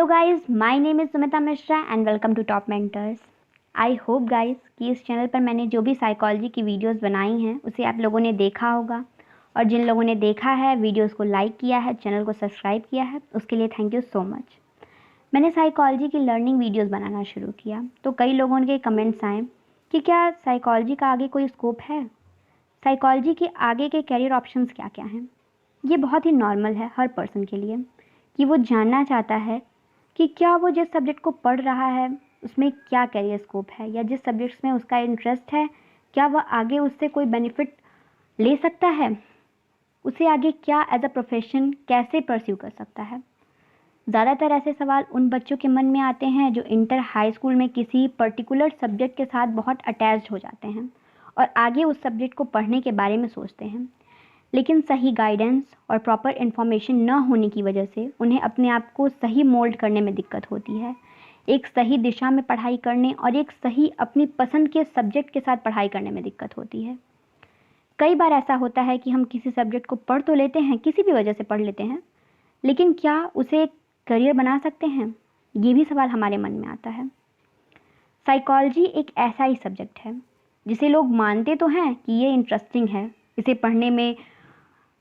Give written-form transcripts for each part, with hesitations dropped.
guys, my name is Sumita Mishra and welcome to top mentors. I hope guys कि इस channel पर मैंने जो भी साइकोलॉजी की वीडियोस बनाई हैं उसे आप लोगों ने देखा होगा, और जिन लोगों ने देखा है, वीडियोस को लाइक किया है, चैनल को सब्सक्राइब किया है, उसके लिए थैंक यू सो मच। मैंने साइकोलॉजी की लर्निंग वीडियोज़ बनाना शुरू किया तो कई लोगों के कमेंट्स आए कि क्या साइकोलॉजी का आगे कोई स्कोप है, साइकोलॉजी के आगे के करियर ऑप्शंस क्या क्या हैं। ये बहुत ही नॉर्मल है हर पर्सन के लिए कि वो जानना चाहता है कि क्या वो जिस सब्जेक्ट को पढ़ रहा है उसमें क्या करियर स्कोप है, या जिस सब्जेक्ट्स में उसका इंटरेस्ट है क्या वह आगे उससे कोई बेनिफिट ले सकता है, उसे आगे क्या एज अ प्रोफेशन कैसे परस्यू कर सकता है। ज़्यादातर ऐसे सवाल उन बच्चों के मन में आते हैं जो इंटर हाई स्कूल में किसी पर्टिकुलर सब्जेक्ट के साथ बहुत अटैच्ड हो जाते हैं और आगे उस सब्जेक्ट को पढ़ने के बारे में सोचते हैं, लेकिन सही गाइडेंस और प्रॉपर इन्फॉर्मेशन न होने की वजह से उन्हें अपने आप को सही मोल्ड करने में दिक्कत होती है, एक सही दिशा में पढ़ाई करने और एक सही अपनी पसंद के सब्जेक्ट के साथ पढ़ाई करने में दिक्कत होती है। कई बार ऐसा होता है कि हम किसी सब्जेक्ट को पढ़ तो लेते हैं, किसी भी वजह से पढ़ लेते हैं, लेकिन क्या उसे करियर बना सकते हैं, ये भी सवाल हमारे मन में आता है। साइकोलॉजी एक ऐसा ही सब्जेक्ट है जिसे लोग मानते तो हैं कि ये इंटरेस्टिंग है, इसे पढ़ने में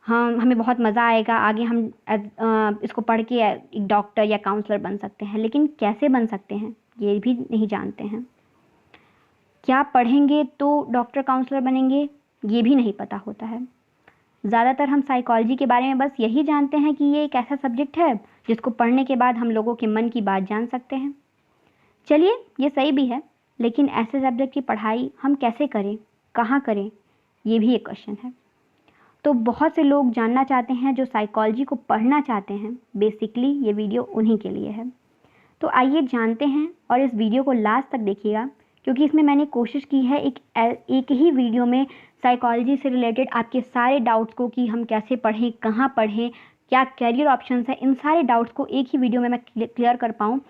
हमें बहुत मज़ा आएगा, आगे हम इसको पढ़ के एक डॉक्टर या काउंसलर बन सकते हैं, लेकिन कैसे बन सकते हैं ये भी नहीं जानते हैं। क्या पढ़ेंगे तो डॉक्टर काउंसलर बनेंगे ये भी नहीं पता होता है। ज़्यादातर हम साइकोलॉजी के बारे में बस यही जानते हैं कि ये एक ऐसा सब्जेक्ट है जिसको पढ़ने के बाद हम लोगों के मन की बात जान सकते हैं। चलिए, ये सही भी है, लेकिन ऐसे सब्जेक्ट की पढ़ाई हम कैसे करें, कहाँ करें, ये भी एक क्वेश्चन है। तो बहुत से लोग जानना चाहते हैं जो साइकोलॉजी को पढ़ना चाहते हैं। बेसिकली ये वीडियो उन्हीं के लिए है। तो आइए जानते हैं, और इस वीडियो को लास्ट तक देखिएगा क्योंकि इसमें मैंने कोशिश की है एक ही वीडियो में साइकोलॉजी से रिलेटेड आपके सारे डाउट्स को, कि हम कैसे पढ़ें, कहाँ पढ़ें, क्या करियर ऑप्शंस हैं, इन सारे डाउट्स को एक ही वीडियो में मैं क्लियर कर पाऊँ।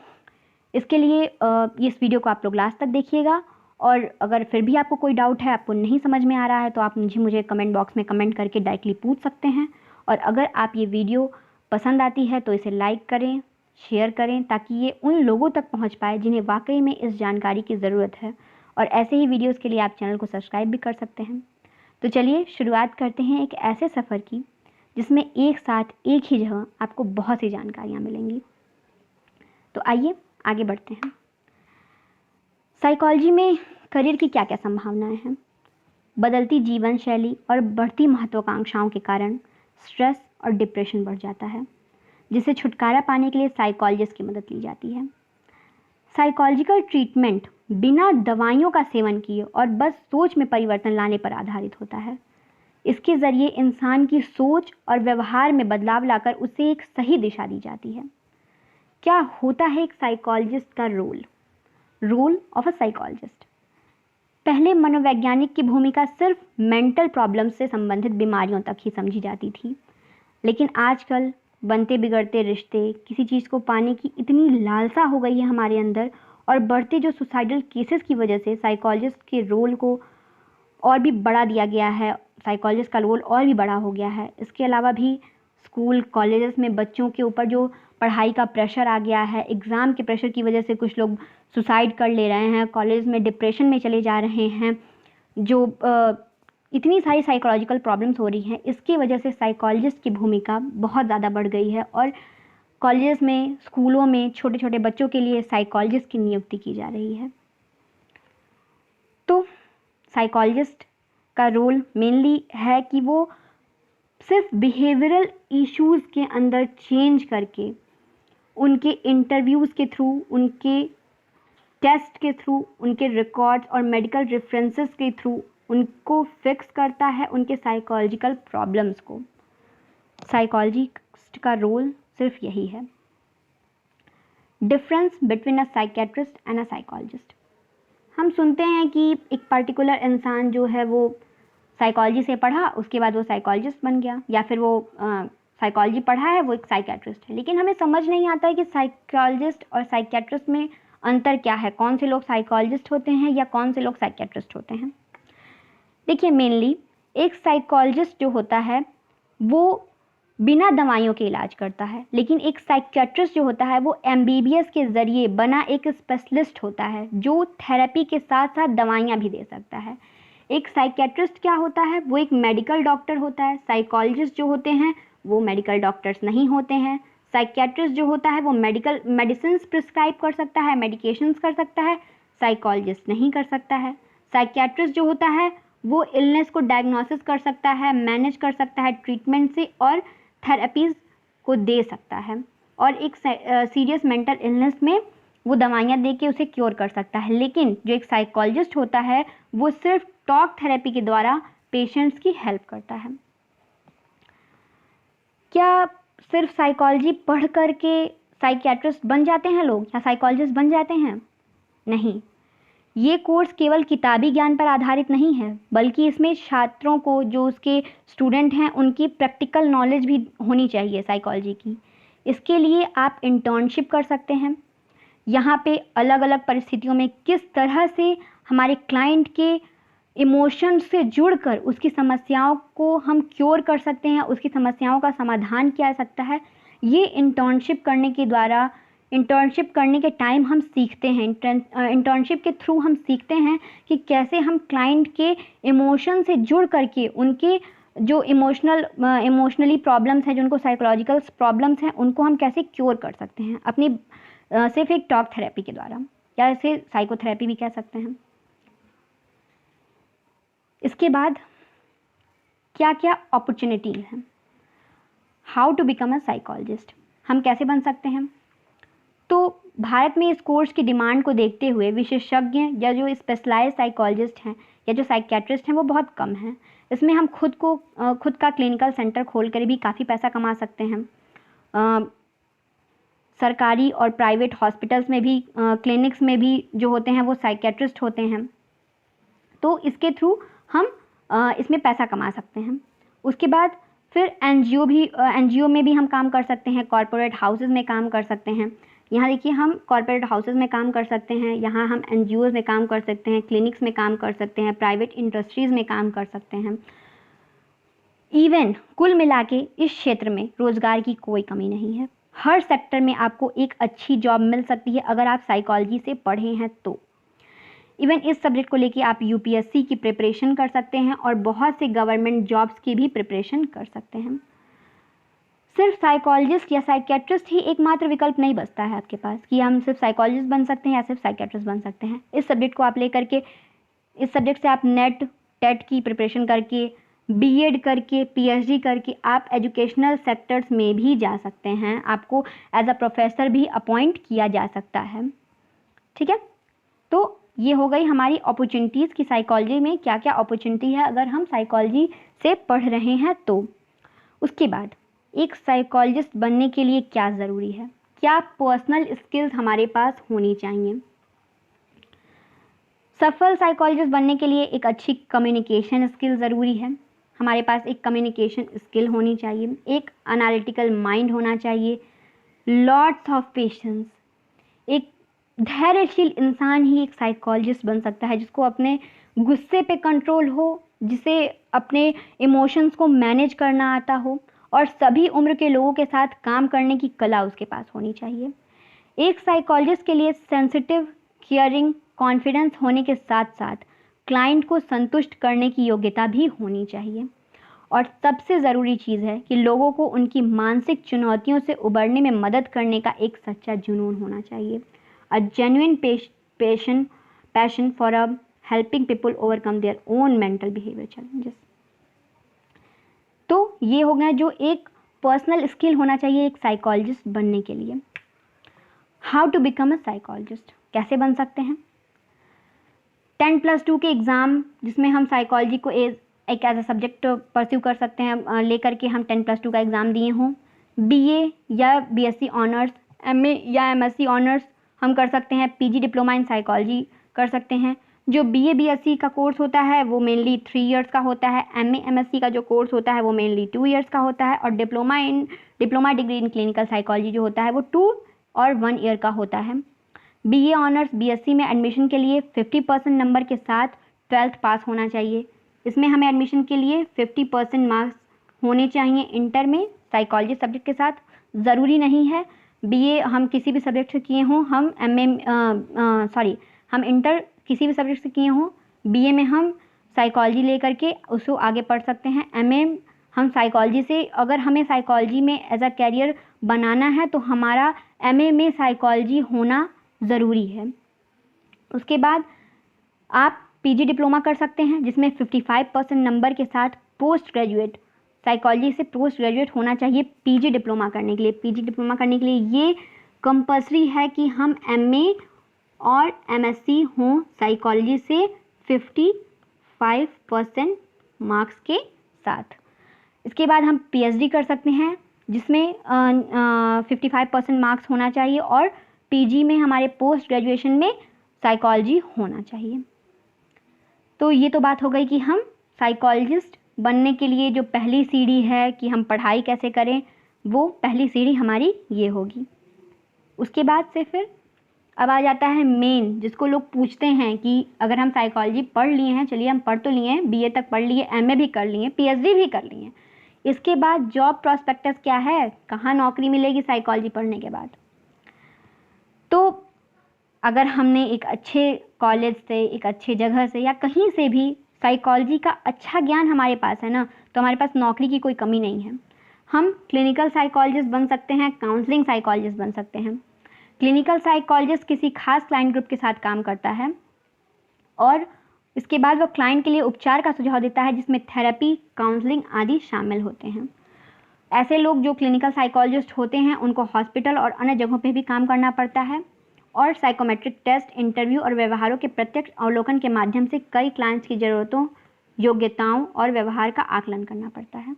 इसके लिए इस वीडियो को आप लोग लास्ट तक देखिएगा, और अगर फिर भी आपको कोई डाउट है, आपको नहीं समझ में आ रहा है, तो आप मुझे कमेंट बॉक्स में कमेंट करके डायरेक्टली पूछ सकते हैं। और अगर आप ये वीडियो पसंद आती है तो इसे लाइक करें, शेयर करें, ताकि ये उन लोगों तक पहुंच पाए जिन्हें वाकई में इस जानकारी की ज़रूरत है। और ऐसे ही वीडियोज़ के लिए आप चैनल को सब्सक्राइब भी कर सकते हैं। तो चलिए शुरुआत करते हैं एक ऐसे सफ़र की जिसमें एक साथ एक ही जगह आपको बहुत सी जानकारियाँ मिलेंगी। तो आइए आगे बढ़ते हैं। साइकोलॉजी में करियर की क्या क्या संभावनाएं हैं। बदलती जीवन शैली और बढ़ती महत्वाकांक्षाओं के कारण स्ट्रेस और डिप्रेशन बढ़ जाता है, जिससे छुटकारा पाने के लिए साइकोलॉजिस्ट की मदद ली जाती है। साइकोलॉजिकल ट्रीटमेंट बिना दवाइयों का सेवन किए और बस सोच में परिवर्तन लाने पर आधारित होता है। इसके ज़रिए इंसान की सोच और व्यवहार में बदलाव लाकर उसे एक सही दिशा दी जाती है। क्या होता है एक साइकोलॉजिस्ट का रोल ऑफ अ साइकोलॉजिस्ट। पहले मनोवैज्ञानिक की भूमिका सिर्फ मेंटल प्रॉब्लम से संबंधित बीमारियों तक ही समझी जाती थी, लेकिन आजकल बनते बिगड़ते रिश्ते, किसी चीज़ को पाने की इतनी लालसा हो गई है हमारे अंदर, और बढ़ते जो सुसाइडल केसेस की वजह से साइकोलॉजिस्ट के रोल को और भी बढ़ा दिया गया है, साइकोलॉजिस्ट का रोल और भी बड़ा हो गया है। इसके अलावा भी स्कूल कॉलेजेस में बच्चों के ऊपर जो पढ़ाई का प्रेशर आ गया है, एग्ज़ाम के प्रेशर की वजह से कुछ लोग सुसाइड कर ले रहे हैं, कॉलेज में डिप्रेशन में चले जा रहे हैं, जो इतनी सारी साइकोलॉजिकल प्रॉब्लम्स हो रही हैं, इसकी वजह से साइकोलॉजिस्ट की भूमिका बहुत ज़्यादा बढ़ गई है, और कॉलेजेस में, स्कूलों में छोटे छोटे बच्चों के लिए साइकोलॉजिस्ट की नियुक्ति की जा रही है। तो साइकोलॉजिस्ट का रोल मेनली है कि वो सिर्फ बिहेवियरल इश्यूज़ के अंदर चेंज करके, उनके इंटरव्यूज़ के थ्रू, उनके टेस्ट के थ्रू, उनके रिकॉर्ड्स और मेडिकल रेफरेंसेस के थ्रू उनको फिक्स करता है, उनके साइकोलॉजिकल प्रॉब्लम्स को। साइकोलॉजिस्ट का रोल सिर्फ यही है। Difference between a psychiatrist and a psychologist. हम सुनते हैं कि एक पर्टिकुलर इंसान जो है वो साइकोलॉजी से पढ़ा, उसके बाद वो साइकोलॉजिस्ट बन गया, या फिर वो साइकोलॉजी पढ़ा है, वो एक साइकेट्रिस्ट है, लेकिन हमें समझ नहीं आता है कि साइकोलॉजिस्ट और साइकेट्रिस्ट में अंतर क्या है, कौन से लोग साइकोलॉजिस्ट होते हैं या कौन से लोग साइकेट्रिस्ट होते हैं। देखिए, मेनली एक साइकोलॉजिस्ट जो होता है वो बिना दवाइयों के इलाज करता है, लेकिन एक साइकियाट्रिस्ट जो होता है वो एमबीबीएस के ज़रिए बना एक स्पेशलिस्ट होता है जो थेरेपी के साथ साथ दवाइयाँ भी दे सकता है। एक साइकियाट्रिस्ट क्या होता है, वो एक मेडिकल डॉक्टर होता है। साइकोलॉजिस्ट जो होते हैं वो मेडिकल डॉक्टर्स नहीं होते हैं। साइकियाट्रिस्ट जो होता है वो मेडिसिन प्रिस्क्राइब कर सकता है, मेडिकेशंस कर सकता है, साइकोलॉजिस्ट नहीं कर सकता है। साइकियाट्रिस्ट जो होता है वो इलनेस को डायग्नोसिस कर सकता है, मैनेज कर सकता है ट्रीटमेंट से और थेरेपीज़ को दे सकता है, और एक सीरियस मेंटल इलनेस में वो दवाइयाँ दे के उसे क्योर कर सकता है। लेकिन जो एक साइकोलॉजिस्ट होता है वो सिर्फ टॉक थेरेपी के द्वारा पेशेंट्स की हेल्प करता है। क्या सिर्फ साइकोलॉजी पढ़ करके साइकियाट्रिस्ट बन जाते हैं लोग या साइकोलॉजिस्ट बन जाते हैं? नहीं, ये कोर्स केवल किताबी ज्ञान पर आधारित नहीं है, बल्कि इसमें छात्रों को, जो उसके स्टूडेंट हैं, उनकी प्रैक्टिकल नॉलेज भी होनी चाहिए साइकोलॉजी की। इसके लिए आप इंटर्नशिप कर सकते हैं। यहाँ पे अलग अलग परिस्थितियों में किस तरह से हमारे क्लाइंट के इमोशन से जुड़कर उसकी समस्याओं को हम क्योर कर सकते हैं, उसकी समस्याओं का समाधान किया जा सकता है, ये इंटर्नशिप करने के द्वारा, इंटर्नशिप करने के टाइम हम सीखते हैं। इंटर्नशिप के थ्रू हम सीखते हैं कि कैसे हम क्लाइंट के इमोशन से जुड़ करके उनके जो इमोशनली प्रॉब्लम्स हैं, जो उनको साइकोलॉजिकल प्रॉब्लम्स हैं, उनको हम कैसे क्योर कर सकते हैं अपनी सिर्फ एक टॉक थेरेपी के द्वारा, या इसे साइकोथेरेपी भी कह सकते हैं। इसके बाद क्या क्या अपॉर्चुनिटीज़ हैं, how to become a psychologist, हम कैसे बन सकते हैं? तो भारत में इस कोर्स की डिमांड को देखते हुए विशेषज्ञ या जो स्पेशलाइज्ड साइकोलॉजिस्ट हैं या जो साइकियाट्रिस्ट हैं वो बहुत कम हैं। इसमें हम खुद का क्लिनिकल सेंटर खोल कर भी काफ़ी पैसा कमा सकते हैं। सरकारी और प्राइवेट हॉस्पिटल्स में भी, क्लिनिक्स में भी जो होते हैं वो साइकियाट्रिस्ट होते हैं, तो इसके थ्रू हम इसमें पैसा कमा सकते हैं। उसके बाद फिर एनजीओ में भी हम काम कर सकते हैं, कॉरपोरेट हाउसेज में काम कर सकते हैं। यहाँ देखिए, हम कॉरपोरेट हाउसेज में काम कर सकते हैं, यहाँ हम एनजीओज में काम कर सकते हैं, क्लिनिक्स में काम कर सकते हैं, प्राइवेट इंडस्ट्रीज़ में काम कर सकते हैं। इवन कुल मिला के इस क्षेत्र में रोज़गार की कोई कमी नहीं है। हर सेक्टर में आपको एक अच्छी जॉब मिल सकती है अगर आप साइकोलॉजी से पढ़े हैं तो। इवन इस सब्जेक्ट को लेके आप यूपीएससी की प्रिपरेशन कर सकते हैं और बहुत से गवर्नमेंट जॉब्स की भी प्रिपरेशन कर सकते हैं। सिर्फ साइकोलॉजिस्ट या साइकियाट्रिस्ट ही एकमात्र विकल्प नहीं बचता है आपके पास कि हम सिर्फ साइकोलॉजिस्ट बन सकते हैं या सिर्फ साइकियाट्रिस्ट बन सकते हैं। इस सब्जेक्ट को आप लेकर के, इस सब्जेक्ट से आप नेट टेट की प्रिपरेशन करके, बीएड करके, पीएचडी करके आप एजुकेशनल सेक्टर्स में भी जा सकते हैं। आपको एज अ प्रोफेसर भी अपॉइंट किया जा सकता है। ठीक है, तो ये हो गई हमारी अपॉर्चुनिटीज़ कि साइकोलॉजी में क्या क्या अपॉर्चुनिटी है अगर हम साइकोलॉजी से पढ़ रहे हैं तो। उसके बाद एक साइकोलॉजिस्ट बनने के लिए क्या ज़रूरी है, क्या पर्सनल स्किल्स हमारे पास होनी चाहिए। सफल साइकोलॉजिस्ट बनने के लिए एक अच्छी कम्युनिकेशन स्किल ज़रूरी है। हमारे पास एक कम्युनिकेशन स्किल होनी चाहिए, एक एनालिटिकल माइंड होना चाहिए, लॉट्स ऑफ पेशेंस। एक धैर्यशील इंसान ही एक साइकोलॉजिस्ट बन सकता है, जिसको अपने गुस्से पे कंट्रोल हो, जिसे अपने इमोशंस को मैनेज करना आता हो और सभी उम्र के लोगों के साथ काम करने की कला उसके पास होनी चाहिए। एक साइकोलॉजिस्ट के लिए सेंसिटिव, केयरिंग, कॉन्फिडेंस होने के साथ साथ क्लाइंट को संतुष्ट करने की योग्यता भी होनी चाहिए। और सबसे ज़रूरी चीज़ है कि लोगों को उनकी मानसिक चुनौतियों से उबरने में मदद करने का एक सच्चा जुनून होना चाहिए। A genuine passion for helping people overcome their own mental behavior challenges। तो ये हो गया जो एक पर्सनल स्किल होना चाहिए एक साइकोलॉजिस्ट बनने के लिए। How to become a psychologist, कैसे बन सकते हैं? 10+2 के एग्ज़ाम, जिसमें हम साइकोलॉजी को एक एज अ सब्जेक्ट परस्यू कर सकते हैं, लेकर के हम 10+2 का एग्ज़ाम दिए हों। बीए या बीएससी ऑनर्स, एमए या एमएससी ऑनर्स हम कर सकते हैं। पीजी डिप्लोमा इन साइकोलॉजी कर सकते हैं। जो बीए बीएससी का कोर्स होता है वो मेनली 3 इयर्स का होता है। एमए एमएससी का जो कोर्स होता है वो मेनली 2 इयर्स का होता है। और diploma degree in clinical psychology जो होता है वो 2 और 1 ईयर का होता है। बीए ऑनर्स बीएससी में एडमिशन के लिए 50% नंबर के साथ 12th पास होना चाहिए। इसमें हमें एडमिशन के लिए 50% मार्क्स होने चाहिए इंटर में साइकोलॉजी सब्जेक्ट के साथ। ज़रूरी नहीं है बीए हम किसी भी सब्जेक्ट से किए हों, हम इंटर किसी भी सब्जेक्ट से किए हों, बीए में हम साइकोलॉजी लेकर के उसको आगे पढ़ सकते हैं। एमए हम साइकोलॉजी से, अगर हमें साइकोलॉजी में एज अ कैरियर बनाना है तो हमारा एमए में साइकोलॉजी होना ज़रूरी है। उसके बाद आप पीजी डिप्लोमा कर सकते हैं, जिसमें 55% नंबर के साथ पोस्ट ग्रेजुएट, साइकोलॉजी से पोस्ट ग्रेजुएट होना चाहिए पीजी डिप्लोमा करने के लिए। पीजी डिप्लोमा करने के लिए ये कंपल्सरी है कि हम एमए और एमएससी हों साइकोलॉजी से 55% मार्क्स के साथ। इसके बाद हम पीएचडी कर सकते हैं, जिसमें 55% मार्क्स होना चाहिए, और पीजी में हमारे पोस्ट ग्रेजुएशन में साइकोलॉजी होना चाहिए। तो ये तो बात हो गई कि हम साइकोलॉजिस्ट बनने के लिए जो पहली सीढ़ी है कि हम पढ़ाई कैसे करें, वो पहली सीढ़ी हमारी ये होगी। उसके बाद से फिर अब आ जाता है मेन, जिसको लोग पूछते हैं कि अगर हम साइकोलॉजी पढ़ लिए हैं, चलिए हम पढ़ तो लिए हैं, बीए तक पढ़ लिए, एमए भी कर लिए, पीएचडी भी कर लिए, इसके बाद जॉब प्रॉस्पेक्टस क्या है, कहाँ नौकरी मिलेगी साइकोलॉजी पढ़ने के बाद। तो अगर हमने एक अच्छे कॉलेज से, एक अच्छे जगह से या कहीं से भी साइकोलॉजी का अच्छा ज्ञान हमारे पास है ना, तो हमारे पास नौकरी की कोई कमी नहीं है। हम क्लिनिकल साइकोलॉजिस्ट बन सकते हैं, काउंसलिंग साइकोलॉजिस्ट बन सकते हैं। क्लिनिकल साइकोलॉजिस्ट किसी खास क्लाइंट ग्रुप के साथ काम करता है और इसके बाद वो क्लाइंट के लिए उपचार का सुझाव देता है, जिसमें थेरेपी, काउंसलिंग आदि शामिल होते हैं। ऐसे लोग जो क्लिनिकल साइकोलॉजिस्ट होते हैं उनको हॉस्पिटल और अन्य जगहों पे भी काम करना पड़ता है और साइकोमेट्रिक टेस्ट, इंटरव्यू और व्यवहारों के प्रत्यक्ष अवलोकन के माध्यम से कई क्लाइंट्स की ज़रूरतों, योग्यताओं और व्यवहार का आकलन करना पड़ता है।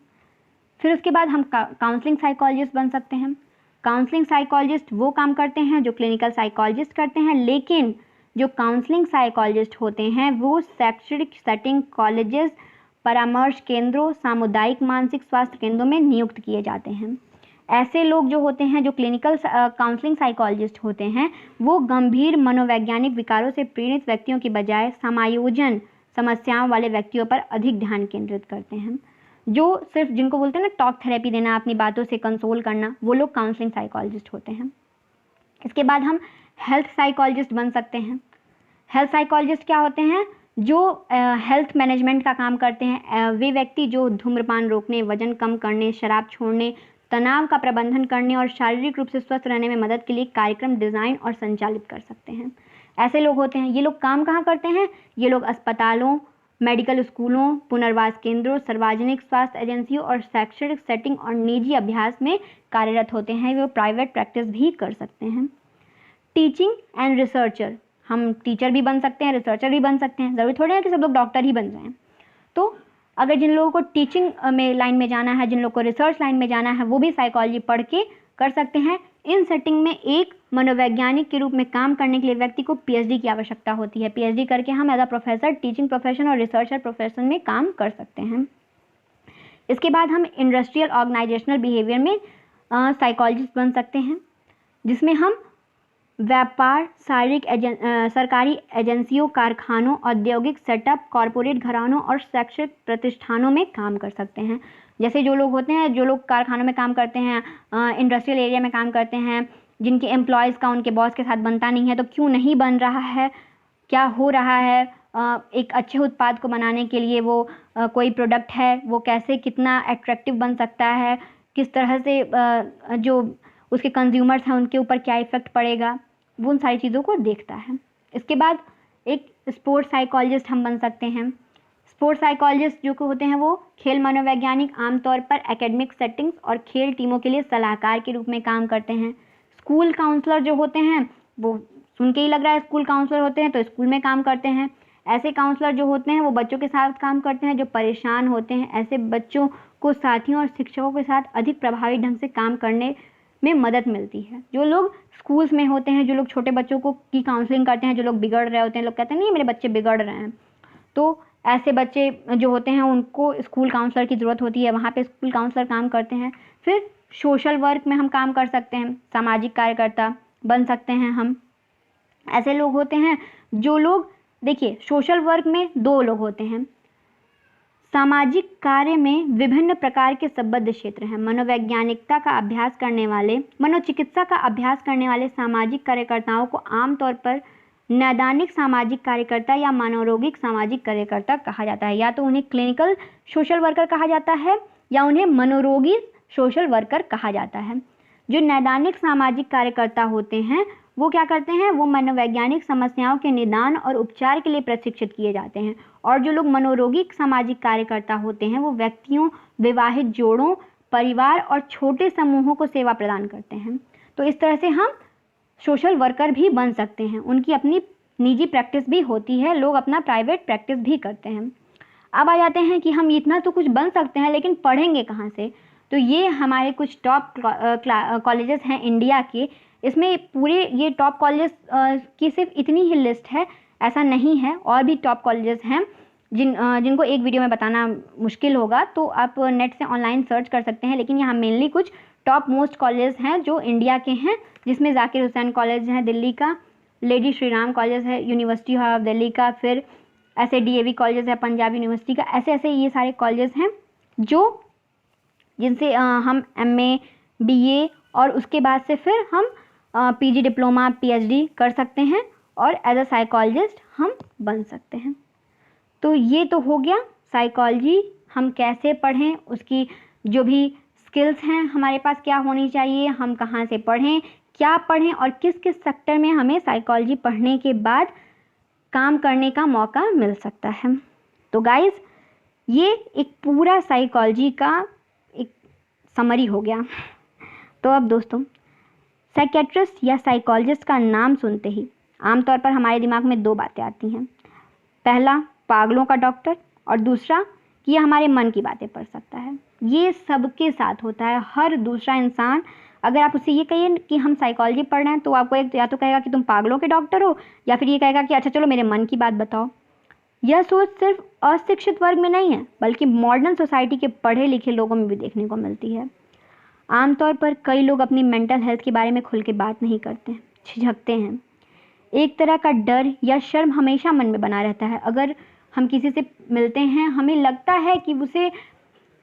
फिर उसके बाद हम काउंसलिंग साइकोलॉजिस्ट बन सकते हैं। काउंसलिंग साइकोलॉजिस्ट वो काम करते हैं जो क्लिनिकल साइकोलॉजिस्ट करते हैं, लेकिन जो काउंसलिंग साइकोलॉजिस्ट होते हैं वो शैक्षणिक सेटिंग, कॉलेजेस, परामर्श केंद्रों, सामुदायिक मानसिक स्वास्थ्य केंद्रों में नियुक्त किए जाते हैं। ऐसे लोग जो होते हैं, जो क्लिनिकल काउंसलिंग साइकोलॉजिस्ट होते हैं, वो गंभीर मनोवैज्ञानिक विकारों से पीड़ित व्यक्तियों की बजाय समायोजन समस्याओं वाले व्यक्तियों पर अधिक ध्यान केंद्रित करते हैं। जो सिर्फ, जिनको बोलते हैं ना टॉक थेरेपी देना, अपनी बातों से कंसोल करना, वो लोग काउंसलिंग साइकोलॉजिस्ट होते हैं। इसके बाद हम हेल्थ साइकोलॉजिस्ट बन सकते हैं। हेल्थ साइकोलॉजिस्ट क्या होते हैं? जो हेल्थ मैनेजमेंट का काम करते हैं। वे व्यक्ति जो धूम्रपान रोकने, वजन कम करने, शराब छोड़ने, तनाव का प्रबंधन करने और शारीरिक रूप से स्वस्थ रहने में मदद के लिए कार्यक्रम डिज़ाइन और संचालित कर सकते हैं। ऐसे लोग होते हैं। ये लोग काम कहाँ करते हैं? ये लोग अस्पतालों, मेडिकल स्कूलों, पुनर्वास केंद्रों, सार्वजनिक स्वास्थ्य एजेंसियों और शैक्षणिक सेटिंग और निजी अभ्यास में कार्यरत होते हैं। वे प्राइवेट प्रैक्टिस भी कर सकते हैं। टीचिंग एंड रिसर्चर, हम टीचर भी बन सकते हैं, रिसर्चर भी बन सकते हैं। ज़रूरी थोड़ा है कि सब लोग डॉक्टर ही बन जाएं। तो अगर जिन लोगों को टीचिंग में लाइन में जाना है, जिन लोगों को रिसर्च लाइन में जाना है, वो भी साइकोलॉजी पढ़ के कर सकते हैं। इन सेटिंग में एक मनोवैज्ञानिक के रूप में काम करने के लिए व्यक्ति को पीएचडी की आवश्यकता होती है। पीएचडी करके हम as a professor, teaching profession और रिसर्चर प्रोफेशन में काम कर सकते हैं। इसके बाद हम इंडस्ट्रियल ऑर्गेनाइजेशनल बिहेवियर में साइकोलॉजिस्ट बन सकते हैं, जिसमें हम व्यापार, सरकारी एजेंसियों, कारखानों, औद्योगिक सेटअप, कॉरपोरेट घरानों और शैक्षिक प्रतिष्ठानों में काम कर सकते हैं। जैसे जो लोग होते हैं, जो लोग कारखानों में काम करते हैं, इंडस्ट्रियल एरिया में काम करते हैं, जिनके एम्प्लॉयज़ का उनके बॉस के साथ बनता नहीं है, तो क्यों नहीं बन रहा है, क्या हो रहा है, एक अच्छे उत्पाद को बनाने के लिए वो कोई प्रोडक्ट है, वो कैसे कितना अट्रैक्टिव बन सकता है, किस तरह से जो उसके कंज्यूमर्स हैं उनके ऊपर क्या इफ़ेक्ट पड़ेगा, वो उन सारी चीज़ों को देखता है। इसके बाद एक स्पोर्ट्स साइकोलॉजिस्ट हम बन सकते हैं। स्पोर्ट्स साइकोलॉजिस्ट जो होते हैं वो खेल मनोवैज्ञानिक, आमतौर पर एकेडमिक सेटिंग्स और खेल टीमों के लिए सलाहकार के रूप में काम करते हैं। स्कूल काउंसलर जो होते हैं, वो सुन के ही लग रहा है स्कूल काउंसलर होते हैं तो स्कूल में काम करते हैं। ऐसे काउंसलर जो होते हैं वो बच्चों के साथ काम करते हैं जो परेशान होते हैं। ऐसे बच्चों को साथियों और शिक्षकों के साथ अधिक प्रभावी ढंग से काम करने में मदद मिलती है। जो लोग स्कूल्स में होते हैं, जो लोग छोटे बच्चों को की काउंसलिंग करते हैं, जो लोग बिगड़ रहे होते हैं, लोग कहते हैं नहीं मेरे बच्चे बिगड़ रहे हैं, तो ऐसे बच्चे जो होते हैं उनको स्कूल काउंसलर की ज़रूरत होती है। वहाँ पे स्कूल काउंसलर काम करते हैं। फिर सोशल वर्क में हम काम कर सकते हैं, सामाजिक कार्यकर्ता बन सकते हैं हम। ऐसे लोग होते हैं जो लोग, देखिए सोशल वर्क में दो लोग होते हैं, सामाजिक कार्य में विभिन्न प्रकार के संबद्ध क्षेत्र हैं। मनोवैज्ञानिकता का अभ्यास करने वाले, मनोचिकित्सा का अभ्यास करने वाले सामाजिक कार्यकर्ताओं को आमतौर पर नैदानिक सामाजिक कार्यकर्ता या मनोरोगिक सामाजिक कार्यकर्ता कहा जाता है। या तो उन्हें क्लिनिकल सोशल वर्कर कहा जाता है या उन्हें मनोरोगी सोशल वर्कर कहा जाता है। जो नैदानिक सामाजिक कार्यकर्ता होते हैं वो क्या करते हैं, वो मनोवैज्ञानिक समस्याओं के निदान और उपचार के लिए प्रशिक्षित किए जाते हैं। और जो लोग मनोरोगिक सामाजिक कार्यकर्ता होते हैं वो व्यक्तियों, विवाहित जोड़ों, परिवार और छोटे समूहों को सेवा प्रदान करते हैं। तो इस तरह से हम सोशल वर्कर भी बन सकते हैं। उनकी अपनी निजी प्रैक्टिस भी होती है, लोग अपना प्राइवेट प्रैक्टिस भी करते हैं। अब आ जाते हैं कि हम इतना तो कुछ बन सकते हैं लेकिन पढ़ेंगे कहाँ से। तो ये हमारे कुछ टॉप कॉलेजेस हैं इंडिया के। इसमें पूरे ये टॉप कॉलेजेस की सिर्फ इतनी ही लिस्ट है, ऐसा नहीं है, और भी टॉप कॉलेजेस हैं जिनको एक वीडियो में बताना मुश्किल होगा, तो आप नेट से ऑनलाइन सर्च कर सकते हैं। लेकिन यहाँ मेनली कुछ टॉप मोस्ट कॉलेज हैं जो इंडिया के हैं, जिसमें जाकिर हुसैन कॉलेज है दिल्ली का, लेडी श्री राम कॉलेज है यूनिवर्सिटी ऑफ दिल्ली का, फिर ऐसे DAV कॉलेज है पंजाब यूनिवर्सिटी का। ऐसे ऐसे ये सारे कॉलेज हैं जो जिनसे हम MA BA और उसके बाद से फिर हम PG डिप्लोमा PhD कर सकते हैं और एज अ साइकोलॉजिस्ट हम बन सकते हैं। तो ये तो हो गया साइकोलॉजी हम कैसे पढ़ें, उसकी जो भी स्किल्स हैं हमारे पास क्या होनी चाहिए, हम कहाँ से पढ़ें, क्या पढ़ें और किस किस सेक्टर में हमें साइकोलॉजी पढ़ने के बाद काम करने का मौका मिल सकता है। तो गाइस ये एक पूरा साइकोलॉजी का एक समरी हो गया। तो अब दोस्तों, साइकेट्रिस्ट या साइकोलॉजिस्ट का नाम सुनते ही आमतौर पर हमारे दिमाग में दो बातें आती हैं। पहला, पागलों का डॉक्टर, और दूसरा कि यह हमारे मन की बातें पढ़ सकता है। ये सबके साथ होता है। हर दूसरा इंसान, अगर आप उससे ये कहिए कि हम साइकोलॉजी पढ़ रहे हैं, तो आपको एक या तो कहेगा कि तुम पागलों के डॉक्टर हो, या फिर ये कहेगा कि अच्छा चलो मेरे मन की बात बताओ। यह सोच सिर्फ अशिक्षित वर्ग में नहीं है, बल्कि मॉडर्न सोसाइटी के पढ़े लिखे लोगों में भी देखने को मिलती है। आमतौर पर कई लोग अपनी मेंटल हेल्थ के बारे में खुल के बात नहीं करते, झिझकते हैं। एक तरह का डर या शर्म हमेशा मन में बना रहता है। अगर हम किसी से मिलते हैं, हमें लगता है कि उसे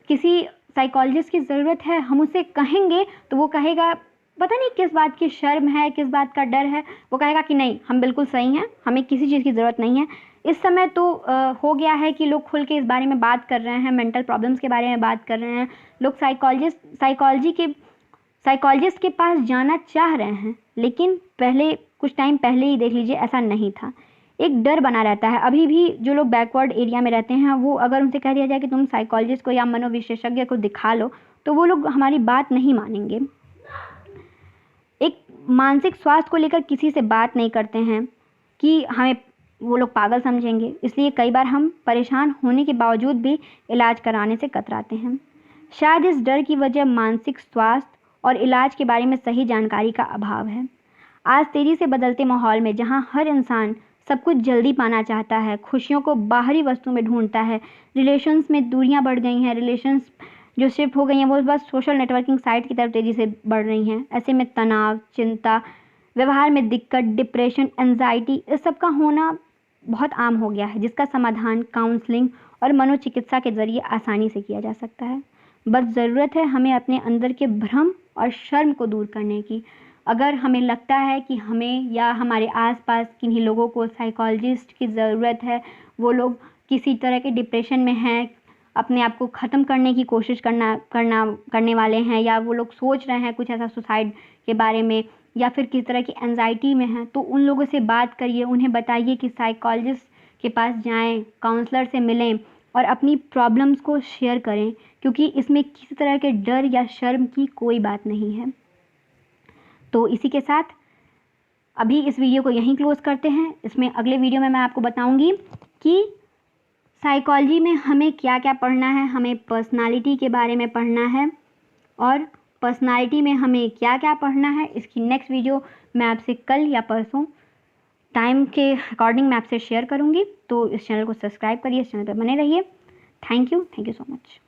किसी साइकोलॉजिस्ट की ज़रूरत है, हम उसे कहेंगे तो वो कहेगा पता नहीं किस बात की शर्म है, किस बात का डर है, वो कहेगा कि नहीं हम बिल्कुल सही हैं, हमें किसी चीज़ की ज़रूरत नहीं है। इस समय तो हो गया है कि लोग खुल के इस बारे में बात कर रहे हैं, मेंटल प्रॉब्लम्स के बारे में बात कर रहे हैं। लोग साइकोलॉजिस्ट के पास जाना चाह रहे हैं, लेकिन पहले कुछ टाइम पहले ही देख लीजिए ऐसा नहीं था। एक डर बना रहता है। अभी भी जो लोग बैकवर्ड एरिया में रहते हैं, वो अगर उनसे कह दिया जाए कि तुम साइकोलॉजिस्ट को या मनोविशेषज्ञ को दिखा लो, तो वो लोग हमारी बात नहीं मानेंगे। एक मानसिक स्वास्थ्य को लेकर किसी से बात नहीं करते हैं कि हमें वो लोग पागल समझेंगे, इसलिए कई बार हम परेशान होने के बावजूद भी इलाज कराने से कतराते हैं। शायद इस डर की वजह मानसिक स्वास्थ्य और इलाज के बारे में सही जानकारी का अभाव है। आज तेजी से बदलते माहौल में, जहाँ हर इंसान सब कुछ जल्दी पाना चाहता है, खुशियों को बाहरी वस्तु में ढूंढता है, रिलेशंस में दूरियां बढ़ गई हैं, रिलेशंस जो शिफ्ट हो गई हैं वो बस सोशल नेटवर्किंग साइट की तरफ तेज़ी से बढ़ रही हैं। ऐसे में तनाव, चिंता, व्यवहार में दिक्कत, डिप्रेशन, एंजाइटी, इस सब का होना बहुत आम हो गया है, जिसका समाधान काउंसलिंग और मनोचिकित्सा के ज़रिए आसानी से किया जा सकता है। बस ज़रूरत है हमें अपने अंदर के भ्रम और शर्म को दूर करने की। अगर हमें लगता है कि हमें या हमारे आसपास किन्हीं लोगों को साइकोलॉजिस्ट की ज़रूरत है, वो लोग किसी तरह के डिप्रेशन में हैं, अपने आप को ख़त्म करने की कोशिश करने वाले हैं, या वो लोग सोच रहे हैं कुछ ऐसा सुसाइड के बारे में, या फिर किस तरह की एंजाइटी में हैं, तो उन लोगों से बात करिए, उन्हें बताइए कि साइकोलॉजिस्ट के पास जाएं, काउंसलर से मिलें और अपनी प्रॉब्लम्स को शेयर करें, क्योंकि इसमें किसी तरह के डर या शर्म की कोई बात नहीं है। तो इसी के साथ अभी इस वीडियो को यहीं क्लोज़ करते हैं। इसमें अगले वीडियो में मैं आपको बताऊंगी कि साइकोलॉजी में हमें क्या क्या पढ़ना है, हमें पर्सनालिटी के बारे में पढ़ना है, और पर्सनालिटी में हमें क्या क्या पढ़ना है, इसकी नेक्स्ट वीडियो मैं आपसे कल या परसों टाइम के अकॉर्डिंग मैं आपसे शेयर करूंगी। तो इस चैनल को सब्सक्राइब करिए, इस चैनल पर बने रहिए। Thank you so much.